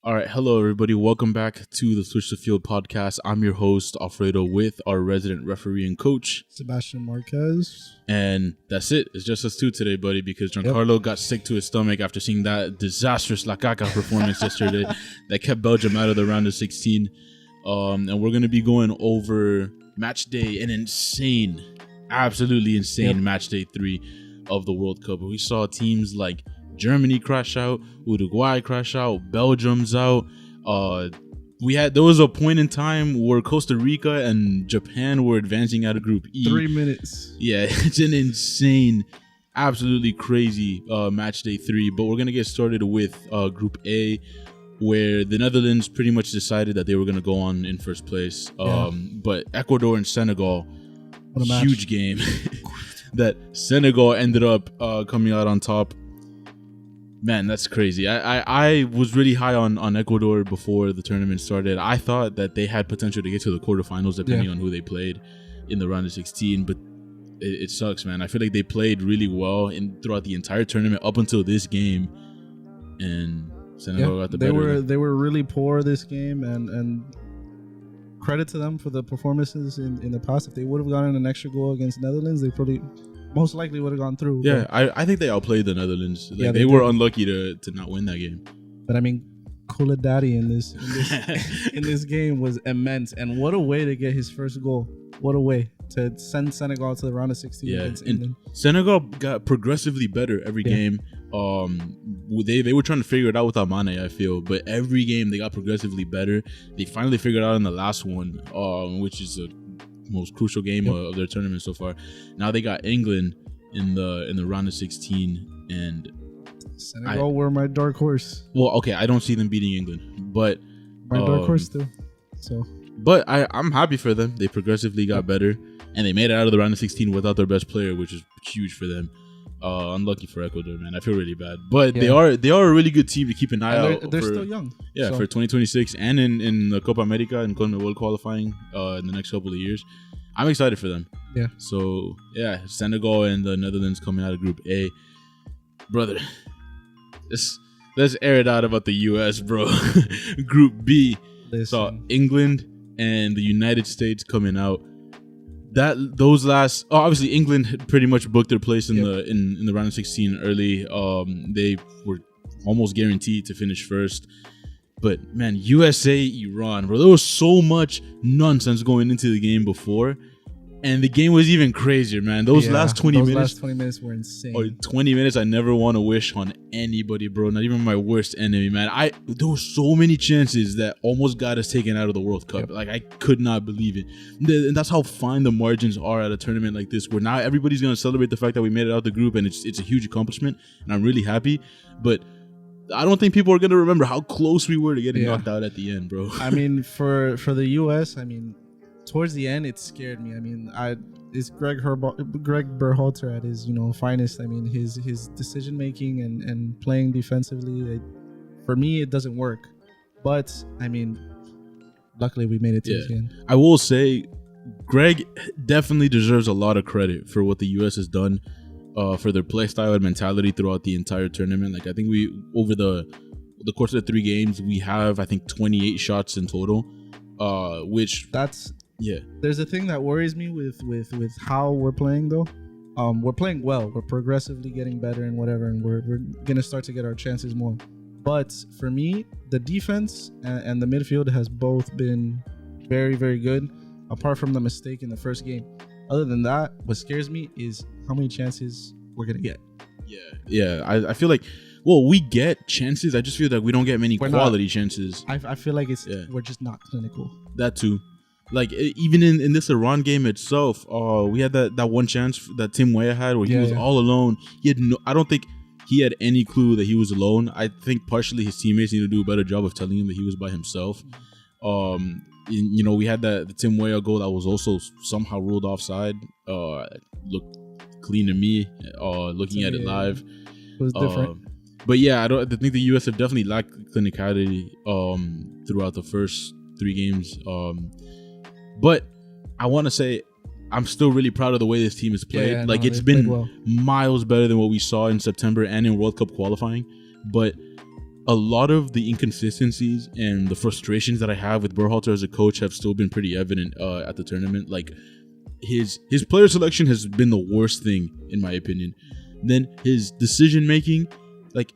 All right, hello everybody. Welcome back to the Switch the Field podcast. I'm your host Alfredo with our resident referee and coach Sebastian Marquez. and that's it. It's just us two today, buddy, because Giancarlo got sick to his stomach after seeing that disastrous La Caca performance yesterday that kept Belgium out of the round of 16. And we're gonna be going over Matchday, an insane, absolutely insane Matchday 3 of the World Cup. We saw teams like Germany crash out, Uruguay crash out, Belgium's out. There was a point in time where Costa Rica and Japan were advancing out of Group E. 3 minutes. Yeah, it's an insane, absolutely crazy match day 3. But we're gonna get started with Group A, where the Netherlands pretty much decided that they were gonna go on in first place. But Ecuador and Senegal, huge game. That Senegal ended up coming out on top. Man, that's crazy. I was really high on Ecuador before the tournament started. I thought that they had potential to get to the quarterfinals depending on who they played in the round of 16, but it sucks, man. I feel like they played really well throughout the entire tournament up until this game, and Senegal got the better. They were really poor this game, and credit to them for the performances in the past. If they would have gotten an extra goal against Netherlands, they probably most likely would have gone through. Yeah, I think they outplayed the Netherlands. Like, they were unlucky to not win that game. But I mean, Kula Daddy in this in this game was immense, and what a way to get his first goal! What a way to send Senegal to the round of 16 against England. Senegal got progressively better every game. They were trying to figure it out without Mane, I feel, but every game they got progressively better. They finally figured it out in the last one, which is a most crucial game of their tournament so far. Now they got England in the round of 16, and Senegal were my dark horse. Well, okay, I don't see them beating England, but my dark horse too. So, but I'm happy for them. They progressively got better, and they made it out of the round of 16 without their best player, which is huge for them. Unlucky for Ecuador, man. I feel really bad, but they are a really good team to keep an eye out. They're still young. Yeah, for 2026 and in the Copa America and World qualifying in the next couple of years. I'm excited for them. Yeah. So yeah, Senegal and the Netherlands coming out of Group A, brother. Let's air it out about the U.S., bro. Group B saw England and the United States coming out. Obviously England pretty much booked their place in the round of 16 early. They were almost guaranteed to finish first. But man, USA, Iran, bro, there was so much nonsense going into the game before, and the game was even crazier, man. Those last 20 minutes were insane. Or 20 minutes I never want to wish on anybody, bro. Not even my worst enemy, man. There were so many chances that almost got us taken out of the World Cup. Like, I could not believe it. And that's how fine the margins are at a tournament like this, where now everybody's going to celebrate the fact that we made it out the group, and it's a huge accomplishment, and I'm really happy. But I don't think people are going to remember how close we were to getting knocked out at the end, bro. I mean, for the U.S., I mean, towards the end, it scared me. I mean, it's Greg Berhalter at his finest. I mean, his decision making and playing defensively. For me, it doesn't work. But I mean, luckily we made it to the end. I will say, Greg definitely deserves a lot of credit for what the U.S. has done, for their play style and mentality throughout the entire tournament. Like, I think we over the course of the 3 games, we have 28 shots in total, which there's a thing that worries me with how we're playing though. We're playing well, we're progressively getting better and whatever, and we're gonna start to get our chances more. But for me, the defense and the midfield has both been very, very good, apart from the mistake in the first game. Other than that, what scares me is how many chances we're gonna get. I feel like, well, we get chances. I just feel like we don't get many quality chances. I feel like we're just not clinical. That too. Like, even in this Iran game itself, we had that one chance that Tim Weah had where he was all alone. I don't think he had any clue that he was alone. I think partially his teammates need to do a better job of telling him that he was by himself. We had the Tim Weah goal that was also somehow ruled offside. Looked clean to me, looking at it live. It was different. But yeah, I think the U.S. have definitely lacked clinicality throughout the first 3 games. But I want to say I'm still really proud of the way this team has played. It's been miles better than what we saw in September and in World Cup qualifying. But a lot of the inconsistencies and the frustrations that I have with Berhalter as a coach have still been pretty evident at the tournament. Like his player selection has been the worst thing in my opinion. Then his decision making, like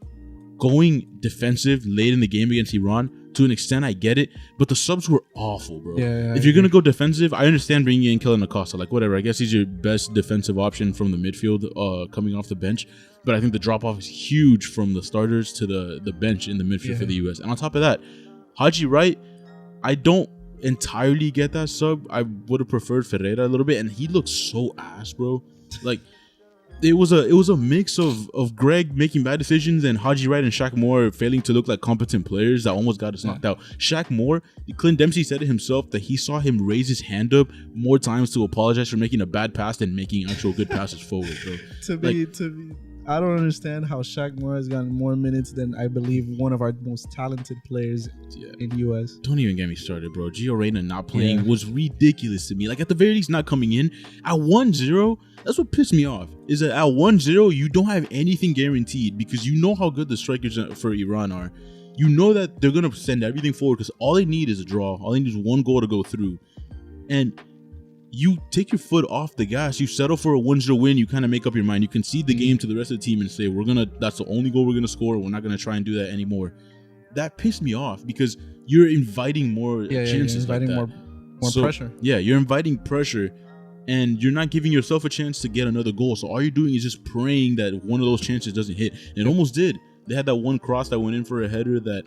going defensive late in the game against Iran, to an extent I get it, but the subs were awful, bro. Yeah, if you're gonna go defensive, I understand bringing in Kellen Acosta, like whatever. I guess he's your best defensive option from the midfield, coming off the bench. But I think the drop off is huge from the starters to the bench in the midfield for the US. And on top of that, Haji Wright, I don't entirely get that sub. I would have preferred Ferreira a little bit, and he looks so ass, bro. Like it was a mix of Greg making bad decisions and Haji Wright and Shaq Moore failing to look like competent players that almost got us knocked out. Shaq Moore, Clint Dempsey said it himself that he saw him raise his hand up more times to apologize for making a bad pass than making actual good passes forward, bro. To me, I don't understand how Shaq Moore has gotten more minutes than I believe one of our most talented players in the US. Don't even get me started, bro. Gio Reyna not playing was ridiculous to me. Like at the very least, not coming in at 1-0. That's what pissed me off. Is that at 1-0, you don't have anything guaranteed because you know how good the strikers for Iran are. You know that they're gonna send everything forward because all they need is a draw. All they need is one goal to go through, and you take your foot off the gas. You settle for a 1-0 win. You kind of make up your mind. You concede the game to the rest of the team and say, that's the only goal we're going to score. We're not going to try and do that anymore. That pissed me off because you're inviting more chances. You're inviting like more pressure. Yeah, you're inviting pressure and you're not giving yourself a chance to get another goal. So all you're doing is just praying that one of those chances doesn't hit. And it almost did. They had that one cross that went in for a header that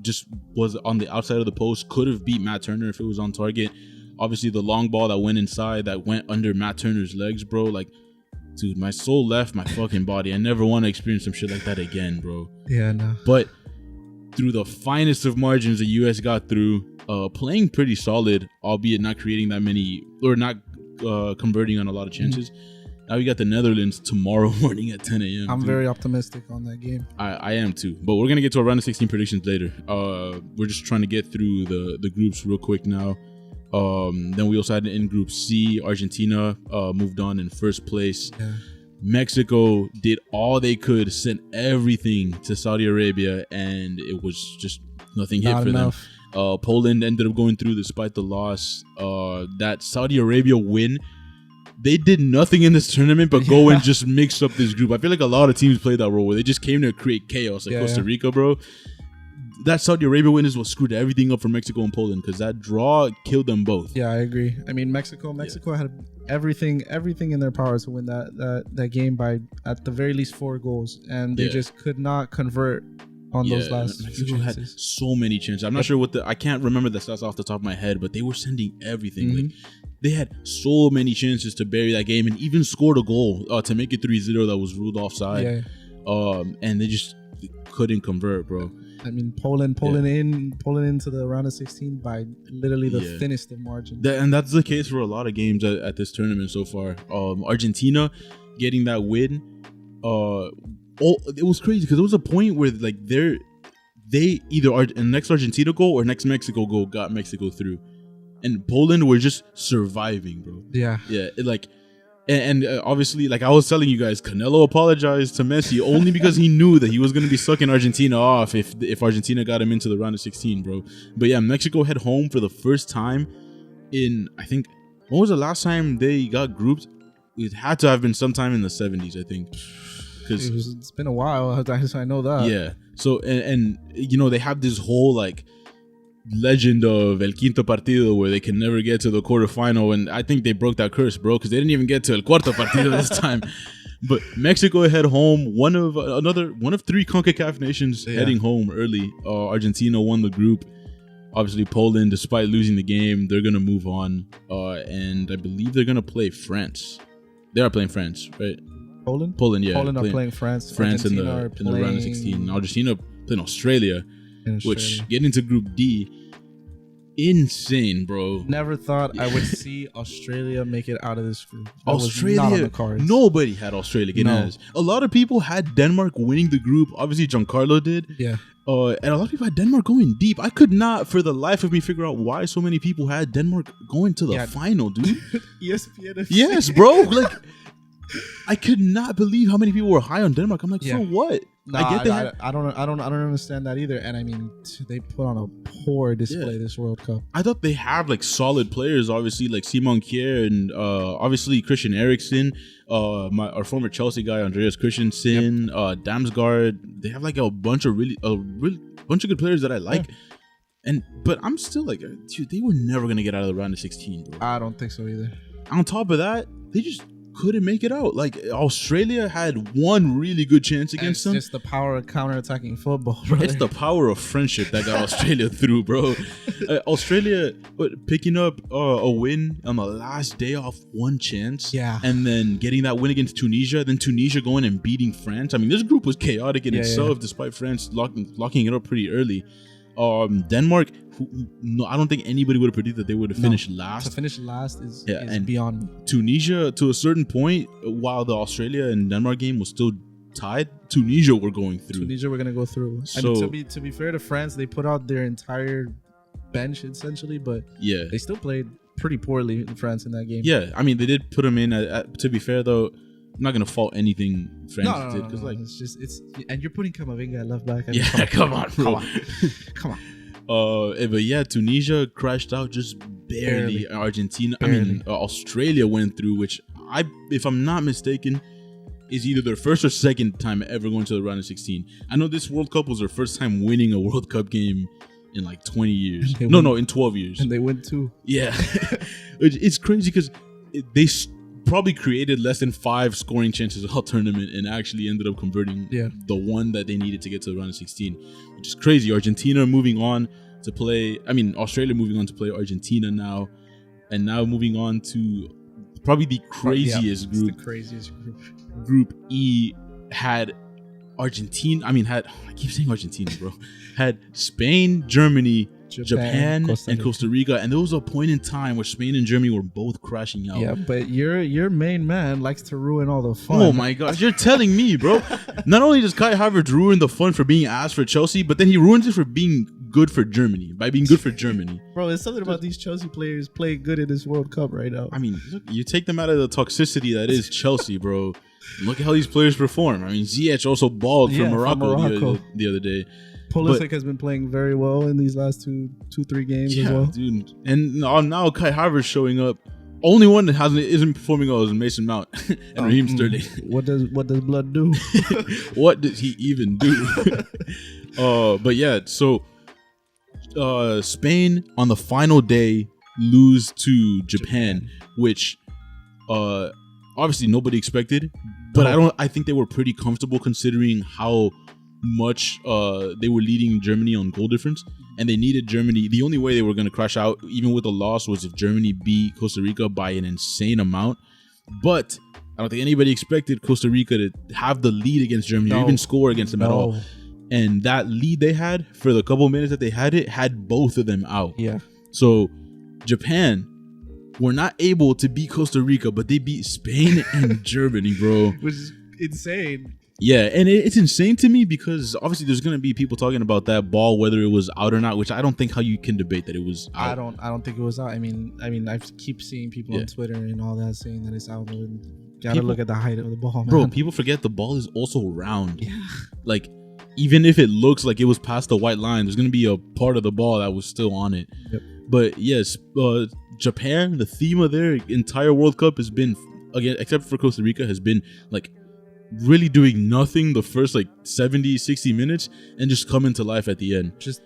just was on the outside of the post. Could have beat Matt Turner if it was on target. Obviously, the long ball that went inside, that went under Matt Turner's legs, bro. Like, dude, my soul left my fucking body. I never want to experience some shit like that again, bro. Yeah, no. But through the finest of margins, the U.S. got through, playing pretty solid, albeit not creating that many, or not converting on a lot of chances. Now we got the Netherlands tomorrow morning at 10 a.m. I'm very optimistic on that game. I am too. But we're going to get to our round of 16 predictions later. We're just trying to get through the groups real quick now. Then we also had in Group C, Argentina moved on in first place. Yeah. Mexico did all they could, sent everything to Saudi Arabia, and it was just nothing hit for them. Poland ended up going through despite the loss. That Saudi Arabia win, they did nothing in this tournament but go and just mix up this group. I feel like a lot of teams played that role where they just came to create chaos, like Costa Rica, bro. That Saudi Arabia win is what screwed everything up for Mexico and Poland because that draw killed them both. Yeah, I agree. I mean, Mexico had everything in their power to win that game by at the very least 4 goals, and they just could not convert on those last. Mexico had so many chances. I'm not sure I can't remember the stats off the top of my head, but they were sending everything. Like they had so many chances to bury that game, and even scored a goal to make it 3-0 that was ruled offside. And they just couldn't convert, bro. I mean, Poland into the round of 16 by literally the thinnest of margins. And that's the case for a lot of games at this tournament so far. Argentina getting that win, it was crazy because there was a point where like they either next Argentina goal or next Mexico goal got Mexico through, and Poland were just surviving, bro. And obviously, like I was telling you guys, Canelo apologized to Messi only because he knew that he was going to be sucking Argentina off if Argentina got him into the round of 16, bro. But yeah, Mexico head home for the first time in, I think, when was the last time they got grouped? It had to have been sometime in the 70s, I think. It's been a while, I know that. Yeah. So, and you know, they have this whole, like, legend of El Quinto Partido where they can never get to the quarterfinal, and I think they broke that curse, bro, because they didn't even get to El Cuarto Partido this time. But Mexico head home, one of 3 CONCACAF nations heading home early. Argentina won the group. Obviously, Poland, despite losing the game, they're gonna move on, and I believe they're gonna play France. They are playing France, right? Poland, yeah. Poland are playing France. France in the round of 16. Argentina playing Australia. Which, getting into Group D, insane, bro. Never thought I would see Australia make it out of this group. Australia, not on the cards. Nobody had Australia getting out of this. A lot of people had Denmark winning the group. Obviously, Giancarlo did. Yeah. And a lot of people had Denmark going deep. I could not, for the life of me, figure out why so many people had Denmark going to the final, dude. ESPN. Yes, bro. Like, I could not believe how many people were high on Denmark. I'm like, for what? Nah, I don't understand that either. And I mean, they put on a poor display this World Cup. I thought they have like solid players, obviously like Simon Kjær and obviously Christian Eriksen, our former Chelsea guy Andreas Christensen, Damsgaard. They have like a bunch of bunch of good players that I like. Yeah. But I'm still like, dude, they were never gonna get out of the round of 16, bro. I don't think so either. On top of that, they just couldn't make it out. Like Australia had one really good chance against them. It's just the power of counter-attacking football, bro. It's the power of friendship that got Australia through, bro. Australia picking up a win on the last day off one chance. Yeah. And then getting that win against Tunisia. Then Tunisia going and beating France. I mean, this group was chaotic in itself, despite France locking it up pretty early. Denmark, I don't think anybody would have predicted that they would have finished last. To finish last is and beyond me. Tunisia, to a certain point, while the Australia and Denmark game was still tied, Tunisia were going through. Tunisia were going to go through. So, I mean, to be fair to France, they put out their entire bench essentially, but they still played pretty poorly in France in that game. Yeah, I mean, they did put them in. To be fair, though, I'm not gonna fault anything France did because it's and you're putting Camavinga at left back. I mean, come on, bro. Come on. But yeah, Tunisia crashed out just barely. Argentina, barely. I mean, Australia went through, which if I'm not mistaken, is either their first or second time ever going to the round of 16. I know this World Cup was their first time winning a World Cup game in like 20 years. No, in 12 years. And they went too. Yeah, it's crazy because they probably created less than 5 scoring chances all tournament and actually ended up converting the one that they needed to get to the round of 16, which is crazy. Argentina moving on to play, Australia moving on to play Argentina now, and now moving on to probably the craziest group. It's the craziest group. Group E had Argentina, I keep saying Argentina, bro. Had Spain, Germany, Japan and Costa Rica, and there was a point in time where Spain and Germany were both crashing out. Yeah, but your main man likes to ruin all the fun. Oh my gosh, you're telling me, bro. Not only does Kai Havertz ruin the fun for being ass for Chelsea, but then he ruins it for being good for Germany, by being good for Germany. Bro, there's something about these Chelsea players playing good in this World Cup right now. I mean, look, you take them out of the toxicity that is Chelsea, bro. Look at how these players perform. I mean, Ziyech also balled for Morocco the other day. Pulisic has been playing very well in these last 2-3 games as well. Dude. And now Kai Havertz showing up. Only one that isn't performing well is Mason Mount and Raheem Sterling. What does blood do? What does he even do? But yeah, so Spain on the final day lose to Japan, which obviously nobody expected. But I think they were pretty comfortable considering how much they were leading Germany on goal difference, and they needed Germany. The only way they were going to crash out, even with a loss, was if Germany beat Costa Rica by an insane amount. But I don't think anybody expected Costa Rica to have the lead against Germany or even score against them at all. And that lead they had for the couple minutes that they had both of them out. Yeah. So Japan were not able to beat Costa Rica, but they beat Spain and Germany, bro. Which is insane. Yeah, and it's insane to me because obviously there's gonna be people talking about that ball, whether it was out or not, which I don't think how you can debate that it was out. I don't think it was out. I mean, I keep seeing people on Twitter and all that saying that it's out. Gotta look at the height of the ball, man. Bro, people forget the ball is also round. Yeah. Like, even if it looks like it was past the white line, there's gonna be a part of the ball that was still on it. Yep. But yes, Japan, the theme of their entire World Cup has been, again, except for Costa Rica, has been like really doing nothing the first like 70-60 minutes and just coming to life at the end. Just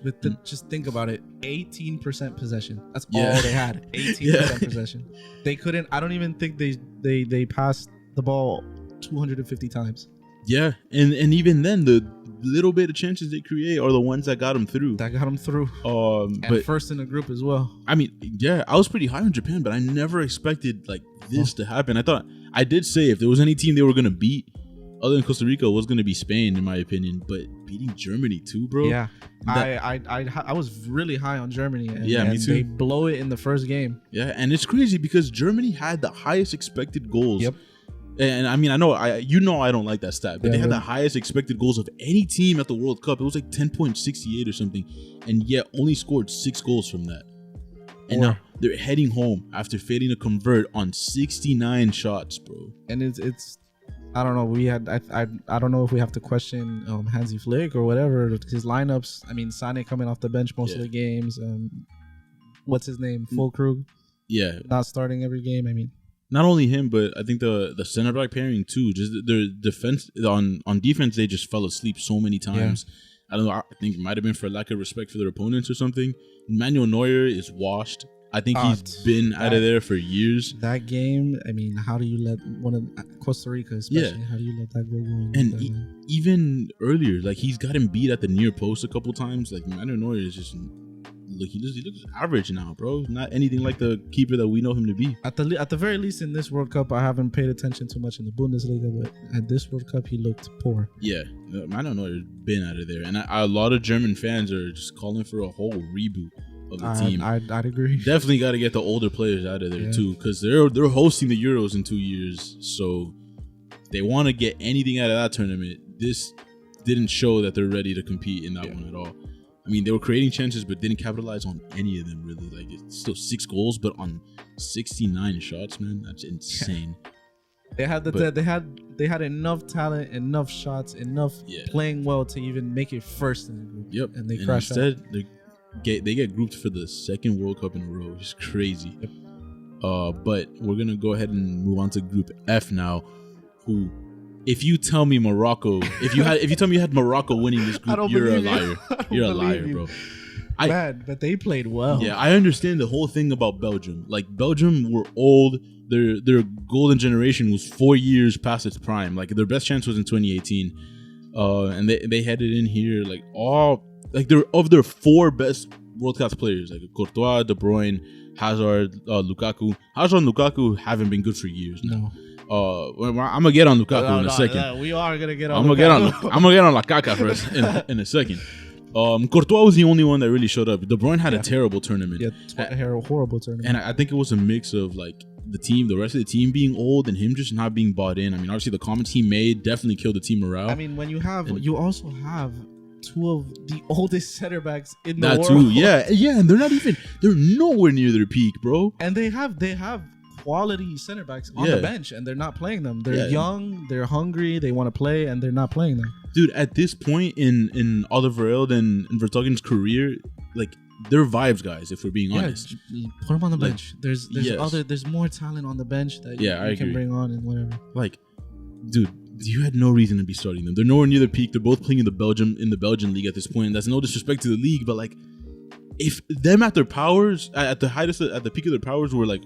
think about it. 18% possession. That's all they had. 18% possession. They couldn't. I don't even think they passed the ball 250 times. Yeah, and even then, the little bit of chances they create are the ones that got them through. And first in the group as well. I mean, yeah, I was pretty high on Japan, but I never expected like this to happen. I did say if there was any team they were gonna beat other than Costa Rica, was gonna be Spain, in my opinion. But beating Germany too, bro. Yeah, I was really high on Germany. And me too. They blow it in the first game. Yeah, and it's crazy because Germany had the highest expected goals. Yep. And I mean, I don't like that stat, but they had the highest expected goals of any team at the World Cup. It was like 10.68 or something, and yet only scored 6 goals from that. And now they're heading home after failing to convert on 69 shots, bro. And it's I don't know. We had I don't know if we have to question Hansi Flick or whatever. His lineups. I mean, Sane coming off the bench most of the games. What's his name? Fulkrug. Yeah, not starting every game. I mean, not only him, but I think the center back pairing too. Just their defense on defense, they just fell asleep so many times. Yeah. I don't know. I think it might have been for lack of respect for their opponents or something. Manuel Neuer is washed. I think he's been out of there for years. That game, I mean, how do you let one of Costa Rica, especially, how do you let that go going? And even earlier, like he's gotten beat at the near post a couple times. Like Manuel Neuer is just he looks average now, bro. Not anything like the keeper that we know him to be. At the very least in this World Cup, I haven't paid attention too much in the Bundesliga, but at this World Cup, he looked poor. Yeah, Manuel Neuer's been out of there, and a lot of German fans are just calling for a whole reboot of the team. I'd agree. Definitely got to get the older players out of there too, because they're hosting the Euros in 2 years, so they want to get anything out of that tournament. This didn't show that they're ready to compete in that one at all. I mean, they were creating chances, but didn't capitalize on any of them really. Like it's still 6 goals, but on 69 shots, man, that's insane. They had enough talent, enough shots, enough playing well to even make it first in the group. Yep, and they crashed out. Instead, they get grouped for the 2nd World Cup in a row. It's crazy. Yep. But we're gonna go ahead and move on to Group F now. Who, if you tell me Morocco, if you tell me you had Morocco winning this group, you're a liar. You're a liar, bro. Bad, but they played well. Yeah, I understand the whole thing about Belgium. Like Belgium were old. Their golden generation was 4 years past its prime. Like their best chance was in 2018, and they headed in here they're of their 4 best world class players, like Courtois, De Bruyne, Hazard, Lukaku. Hazard and Lukaku haven't been good for years now. I'm gonna get on Lukaku in a second. We are gonna get on. I'm gonna get on Lukaku first in a second. Courtois was the only one that really showed up. De Bruyne had a terrible tournament. Yeah, horrible tournament. And I think it was a mix of like the rest of the team being old and him just not being bought in. I mean, obviously the comments he made definitely killed the team morale. I mean, when you also have 2 of the oldest center backs in the world. That too, yeah, and they're nowhere near their peak, bro. And they have quality center backs on the bench, and they're not playing them. They're young, they're hungry, they want to play, and they're not playing them. Dude, at this point in Alderweireld and Vertonghen's career, like they're vibes guys. If we're being honest, put them on the bench. There's more talent on the bench that you can bring on and whatever. Like, dude, you had no reason to be starting them. They're nowhere near their peak. They're both playing in the Belgian league at this point. That's no disrespect to the league, but like, if them at their powers, at the peak of their powers, were like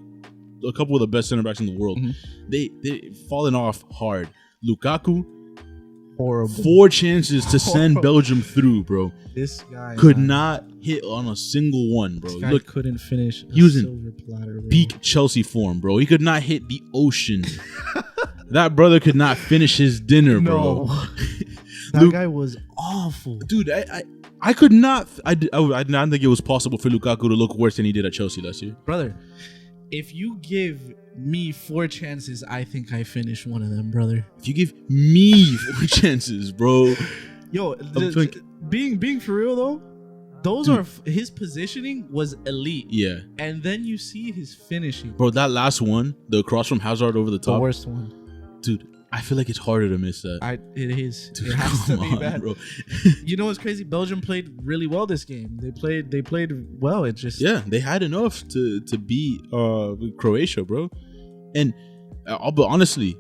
a couple of the best center backs in the world, they fallen off hard. Lukaku, horrible. 4 chances to send Belgium through, bro. This guy could not hit on a single one, bro. This guy couldn't finish using platter, bro. Peak Chelsea form, bro. He could not hit the ocean. That brother could not finish his dinner, bro. That guy was awful, dude. I could not. I did not think it was possible for Lukaku to look worse than he did at Chelsea last year, brother. If you give me 4 chances, I think I finish one of them, brother. If you give me 4 chances, bro. Yo, being for real though, those are his positioning was elite. Yeah. And then you see his finishing. Bro, that last one, the cross from Hazard over the top. The worst one. Dude, I feel like it's harder to miss that. It is. Dude, it has to be bad, bro. You know what's crazy? Belgium played really well this game. They played well. It just they had enough to beat Croatia, bro. And but honestly,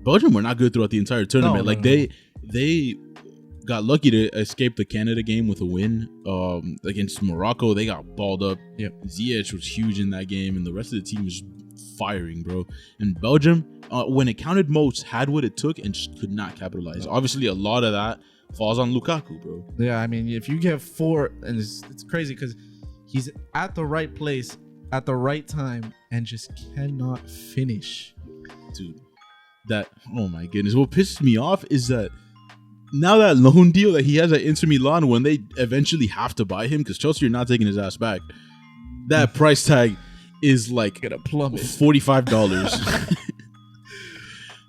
Belgium were not good throughout the entire tournament. They got lucky to escape the Canada game with a win. Against Morocco, they got balled up. Yep. Ziyech was huge in that game, and the rest of the team was firing, bro. And Belgium, when it counted most, had what it took and just could not capitalize. Obviously, a lot of that falls on Lukaku, bro. Yeah, I mean, if you get 4, and it's crazy because he's at the right place at the right time and just cannot finish. Dude, oh my goodness. What pisses me off is that now that loan deal that he has at Inter Milan, when they eventually have to buy him, because Chelsea are not taking his ass back, that price tag is like gonna plummet. $45.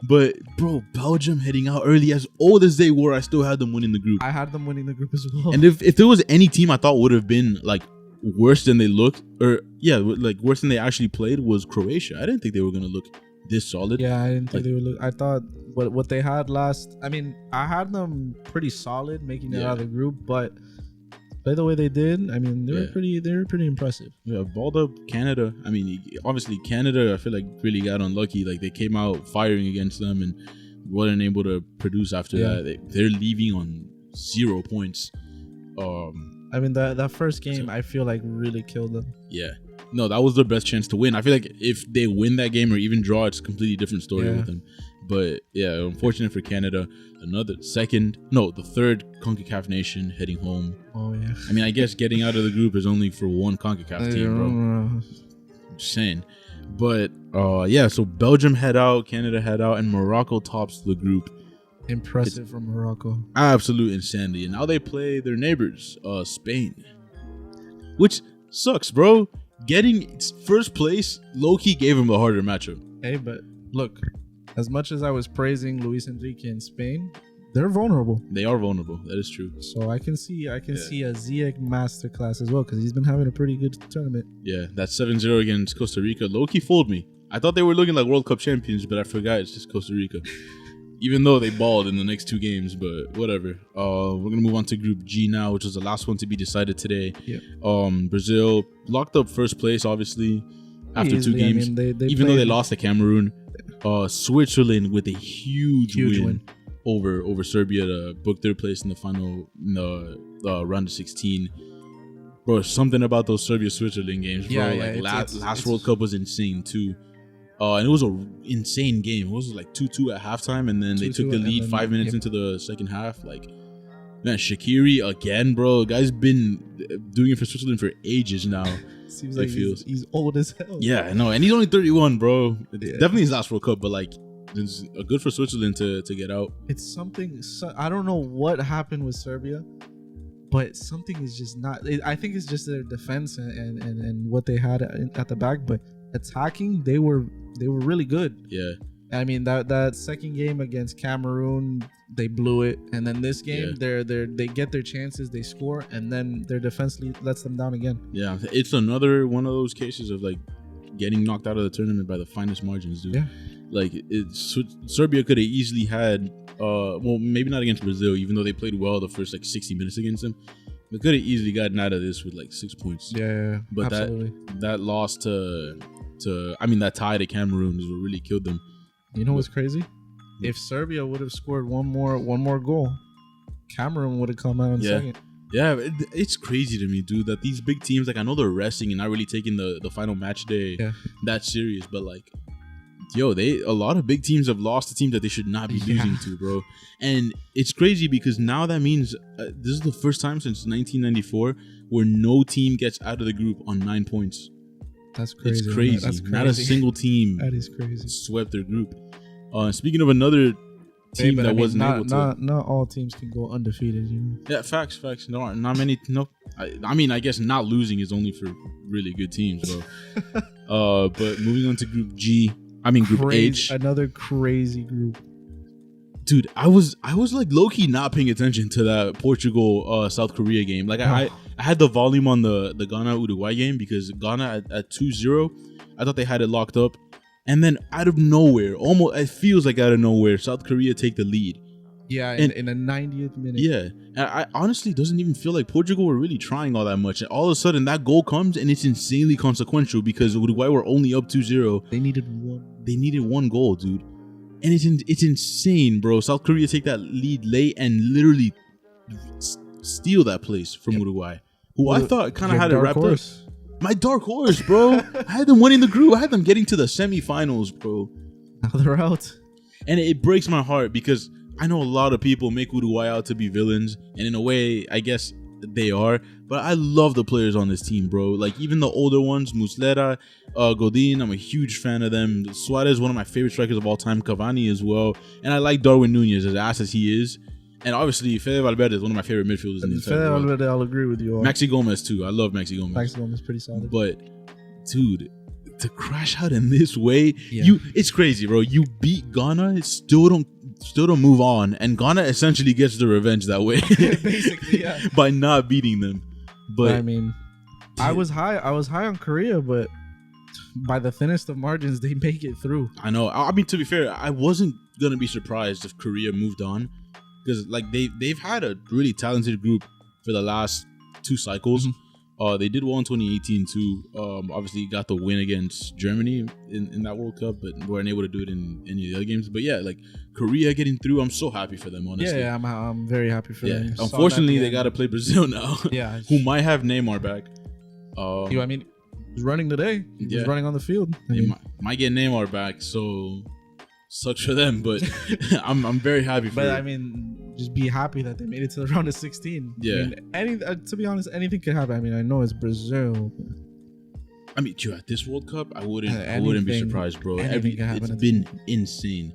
But bro, Belgium heading out early, as old as they were, I still had them winning the group. I had them winning the group as well. And if there was any team I thought would have been like worse than they looked, or like worse than they actually played, was Croatia. I didn't think they were gonna look this solid. Yeah, I didn't think they would look. I thought what they had last. I mean, I had them pretty solid, making it out of the group, but play the way they did. I mean, they were pretty impressive. Yeah, balled up Canada. I mean, obviously Canada, I feel like really got unlucky. Like they came out firing against them and wasn't able to produce after that. They're leaving on 0 points. I mean, that first game, I feel like really killed them. Yeah. No, that was their best chance to win. I feel like if they win that game or even draw, it's a completely different story with them. But yeah, unfortunate for Canada. The third CONCACAF nation heading home. Oh yeah. I mean, I guess getting out of the group is only for one CONCACAF team, bro. I'm just saying. But so Belgium head out, Canada head out, and Morocco tops the group. Impressive from Morocco. Absolute insanity. And now they play their neighbors, Spain. Which sucks, bro. Getting first place, low-key gave him a harder matchup. Hey, but look, as much as I was praising Luis Enrique in Spain, they're vulnerable. They are vulnerable. That is true. So I can see a Ziyech masterclass as well, because he's been having a pretty good tournament. Yeah, that 7-0 against Costa Rica low-key fooled me. I thought they were looking like World Cup champions, but I forgot it's just Costa Rica. Even though they balled in the next two games, but whatever. We're going to move on to Group G now, which was the last one to be decided today. Yep. Brazil locked up first place, obviously, after two games. I mean, even though they lost to Cameroon. Switzerland with a huge win over Serbia to book third place in the final round of 16. Bro, something about those Serbia-Switzerland games, bro. Last World Cup was insane, too. And it was an insane game. It was like 2-2 at halftime, and then they took the lead 5 minutes into the second half. Like, man, Shaqiri again, bro. Guy's been doing it for Switzerland for ages now. Seems like he's old as hell. Yeah, I know. And he's only 31, bro. Definitely his last World Cup, but like, it's good for Switzerland to get out. It's something. I don't know what happened with Serbia, but something is just not. I think it's just their defense and what they had at the back, but attacking, they were really good. Yeah. I mean, that second game against Cameroon, they blew it, and then this game, they get their chances, they score, and then their defense lets them down again. Yeah, it's another one of those cases of like getting knocked out of the tournament by the finest margins, dude. Yeah. Like Serbia could have easily had, maybe not against Brazil, even though they played well the first like 60 minutes against them. They could have easily gotten out of this with like 6 points. Yeah, but absolutely. that loss that tie to Cameroon is what really killed them. You know what's crazy? If Serbia would have scored one more goal, Cameroon would have come out in second. Yeah, it's crazy to me, dude, that these big teams, like, I know they're resting and not really taking the final match day that serious, but like, a lot of big teams have lost to teams that they should not be losing to, bro. And it's crazy because now that means this is the first time since 1994 where no team gets out of the group on 9 points. That's crazy. It's crazy. That's crazy. Not a single team that is crazy swept their group. Speaking of another team that wasn't able to, not all teams can go undefeated. You know? Yeah, facts. No, not many. No, I mean, I guess not losing is only for really good teams. So, but moving on to Group G. I mean, Group H. Another crazy group. Dude, I was like low-key not paying attention to that Portugal South Korea game. Like I had the volume on the Ghana Uruguay game because Ghana at 2-0, I thought they had it locked up. And then out of nowhere, almost it feels like out of nowhere, South Korea take the lead. Yeah, in the 90th minute. Yeah. And I honestly doesn't even feel like Portugal were really trying all that much. And all of a sudden that goal comes and it's insanely consequential because Uruguay were only up 2-0. They needed one. They needed one goal, dude. And it's insane, bro. South Korea take that lead late and literally steal that place from Uruguay, who I thought kind of had it wrapped up. My dark horse, bro. I had them winning the group. I had them getting to the semifinals, bro. Now they're out. And it breaks my heart because I know a lot of people make Uruguay out to be villains. And in a way, I guess they are. But I love the players on this team, bro. Like, even the older ones, Muslera, Godin, I'm a huge fan of them. Suarez, one of my favorite strikers of all time. Cavani as well. And I like Darwin Núñez, as ass as he is. And obviously, Fede Valverde is one of my favorite midfielders in the entire world. Fede Valverde, I'll agree with you. Maxi Gomez, too. I love Maxi Gomez. Maxi Gomez is pretty solid. But, dude, to crash out in this way, it's crazy, bro. You beat Ghana, still don't move on. And Ghana essentially gets the revenge that way. Basically, yeah. By not beating them. But I mean, I was high on Korea, but by the thinnest of margins, they make it through. I know. I mean, to be fair, I wasn't gonna be surprised if Korea moved on, because like they've had a really talented group for the last 2 cycles. They did well in 2018 too. Obviously got the win against Germany in that World Cup, but weren't able to do it in any of the other games. But yeah, like Korea getting through, I'm so happy for them, honestly. Yeah, I'm very happy for them. Unfortunately, they got to play Brazil now. Yeah, who might have Neymar back. I mean, he's running today. He's running on the field. Might get Neymar back, so sucks for them. But I'm very happy for. But I mean, just be happy that they made it to the round of 16. Yeah. I mean, to be honest, anything could happen. I mean, I know it's Brazil. I mean, at this World Cup, I wouldn't be surprised, bro. It's been insane.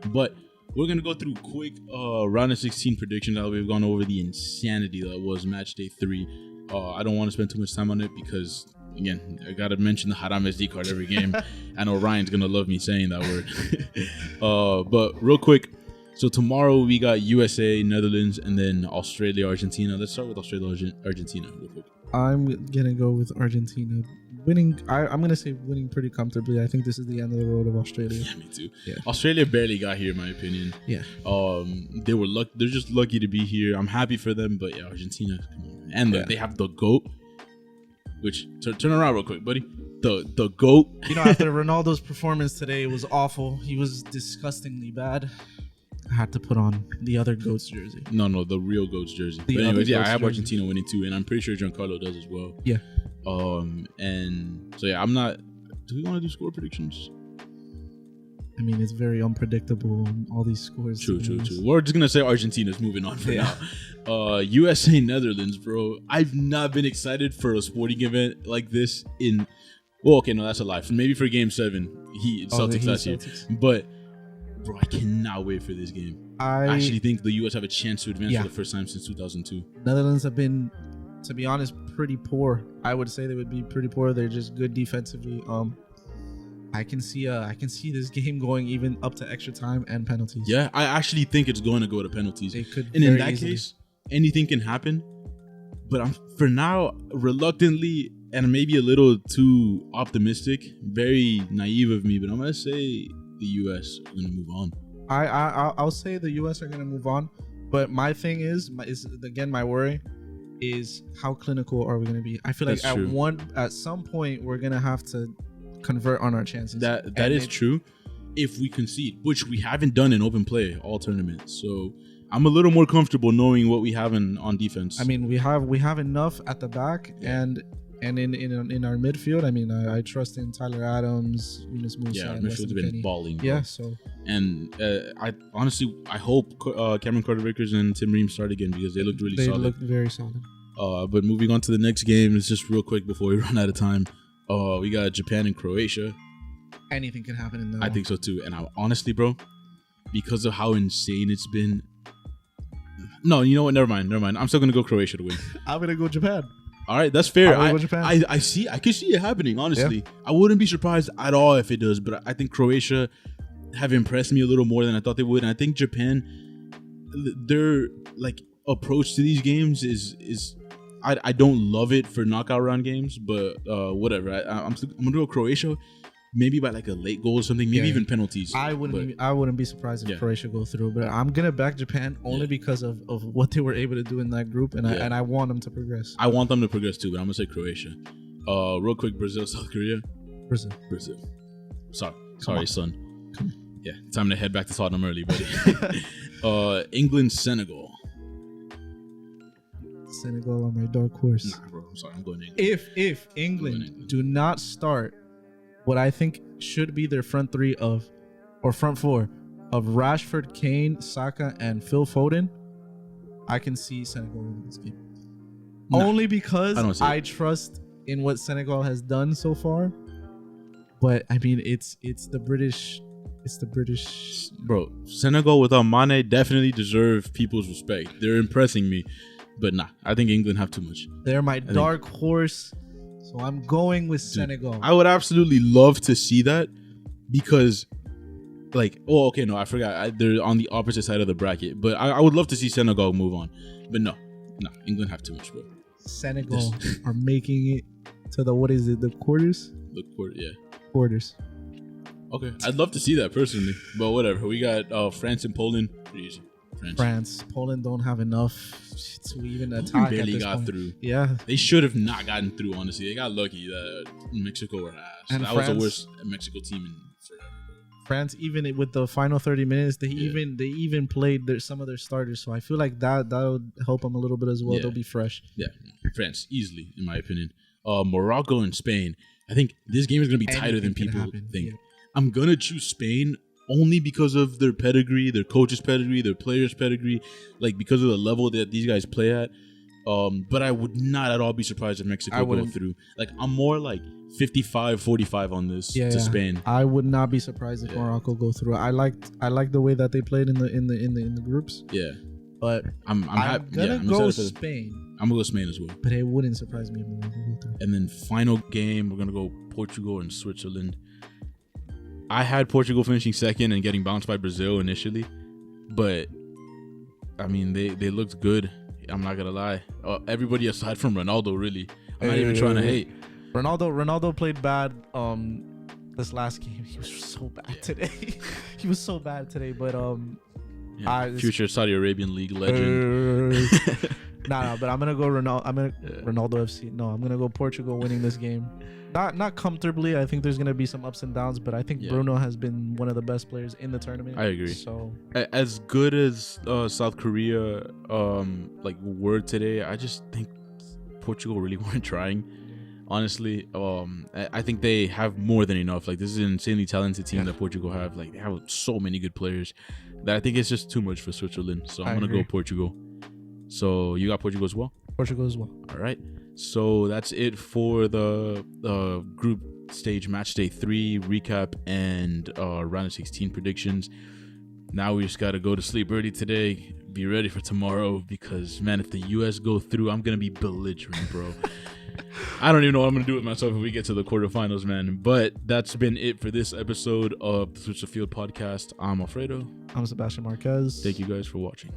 But we're gonna go through quick round of 16 predictions. Now we've gone over the insanity that was Matchday 3. I don't want to spend too much time on it because, again, I gotta mention the Haram SD card every game. I know Ryan's gonna love me saying that word. But real quick, so tomorrow we got USA, Netherlands, and then Australia, Argentina. Let's start with Australia, Argentina real quick. I'm gonna go with Argentina winning. I'm gonna say winning pretty comfortably. I think this is the end of the road of Australia. Yeah, me too. Yeah. Australia barely got here, in my opinion. Yeah. They're just lucky to be here. I'm happy for them, but yeah, Argentina, come on. And they have the GOAT. Which turn around real quick, buddy. The GOAT. You know, after Ronaldo's performance today, it was awful. He was disgustingly bad. I had to put on the other GOAT's jersey. No, the real GOAT's jersey. But anyways, yeah, I have Argentina winning too, and I'm pretty sure Giancarlo does as well. Yeah. And so yeah, I'm not. Do we want to do score predictions? I mean, it's very unpredictable. All these scores. True. We're just gonna say Argentina's moving on for now. USA, Netherlands, bro. I've not been excited for a sporting event like this in. Well, okay, no, that's a lie. Maybe for Game 7, Celtics last year, but. Bro, I cannot wait for this game. I actually think the U.S. have a chance to advance for the first time since 2002. Netherlands have been, to be honest, pretty poor. I would say they would be pretty poor. They're just good defensively. I can see this game going even up to extra time and penalties. Yeah, I actually think it's going to go to penalties. It could, and in that case, anything can happen. But I'm for now reluctantly and maybe a little too optimistic, very naive of me. But I'm gonna say the U.S. are going to move on. I'll say the U.S. are going to move on, but my thing is again, my worry is how clinical are we going to be? I feel like at some point we're going to have to convert on our chances. That is true if we concede, which we haven't done in open play all tournaments. So I'm a little more comfortable knowing what we have on defense. I mean, we have enough at the back and in our midfield, I mean, I trust in Tyler Adams, Yunus Musa. Yeah, our midfield's been balling. Bro. Yeah, so. And I hope Cameron Carter-Vickers and Tim Ream start again because they looked really solid. They looked very solid. But moving on to the next game, it's just real quick before we run out of time. We got Japan and Croatia. Anything can happen in that. I think so too. And honestly, bro, because of how insane it's been. No, you know what? Never mind. I'm still gonna go Croatia to win. I'm gonna go Japan. All right, that's fair. I can see it happening, honestly. Yeah. I wouldn't be surprised at all if it does, but I think Croatia have impressed me a little more than I thought they would. And I think Japan, their like approach to these games is I don't love it for knockout round games, but whatever. I'm gonna go Croatia. Maybe by like a late goal or something, maybe even penalties. I wouldn't be surprised if Croatia go through, but I'm gonna back Japan only because of what they were able to do in that group, and I want them to progress. I want them to progress too, but I'm gonna say Croatia. Real quick, Brazil, South Korea. Brazil. Sorry, son. Yeah, time to head back to Tottenham early, buddy. England, Senegal. Senegal on my dark horse. Nah, bro, I'm sorry, I'm going England. If England do not start what I think should be their front four of Rashford, Kane, Saka, and Phil Foden, I can see Senegal winning this game. Only because I trust in what Senegal has done so far. But I mean, it's the British. It's the British. Bro, Senegal without Mane definitely deserve people's respect. They're impressing me. But nah, I think England have too much. They're my dark horse. So I'm going with Senegal. I would absolutely love to see that because, I forgot. They're on the opposite side of the bracket. But I would love to see Senegal move on. But no, England have too much, bro. Senegal are making it to the, what is it, the quarters? The quarter, yeah. Quarters. Okay, I'd love to see that personally, but whatever. We got France and Poland. Pretty easy. France. Poland don't have enough to even attack. Barely at this got point. through. Yeah, They should have not gotten through. Honestly, they got lucky that Mexico were ass. And That was the France- worst Mexico team in forever. France, even with the final 30 minutes, they even played some of their starters. So I feel like that would help them a little bit as well. Yeah. They'll be fresh. Yeah, France easily, in my opinion. Morocco and Spain. I think this game is gonna be tighter than Anything can people happen, think. yeah. I'm gonna choose Spain only because of their pedigree, their coach's pedigree, their players' pedigree, like because of the level that these guys play at. But I would not at all be surprised if Mexico go through. Like I'm more like 55-45 on this to Spain. I would not be surprised if Morocco go through. I like the way that they played in the groups. Yeah, But I'm gonna go Spain. I'm gonna go Spain as well. But it wouldn't surprise me if Morocco go through. And then final game, we're gonna go Portugal and Switzerland. I had Portugal finishing second and getting bounced by Brazil initially, but I mean they looked good. I'm not gonna lie. Everybody aside from Ronaldo, really. I'm not even trying to hate. Ronaldo played bad. This last game, he was so bad today. He was so bad today. But future Saudi Arabian League legend. Nah, but I'm gonna go Ronaldo FC. No, I'm gonna go Portugal winning this game. Not comfortably. I think there's gonna be some ups and downs, but I think Bruno has been one of the best players in the tournament. I agree. So as good as South Korea were today, I just think Portugal really weren't trying. Honestly, I think they have more than enough. Like this is an insanely talented team that Portugal have. Like they have so many good players that I think it's just too much for Switzerland. So I'm gonna go Portugal. So you got Portugal as well? Portugal as well. All right. So that's it for the group stage match day 3 recap and round of 16 predictions. Now we just got to go to sleep early today. Be ready for tomorrow because, man, if the U.S. go through, I'm going to be belligerent, bro. I don't even know what I'm going to do with myself if we get to the quarterfinals, man. But that's been it for this episode of the Switch the Field podcast. I'm Alfredo. I'm Sebastian Marquez. Thank you guys for watching.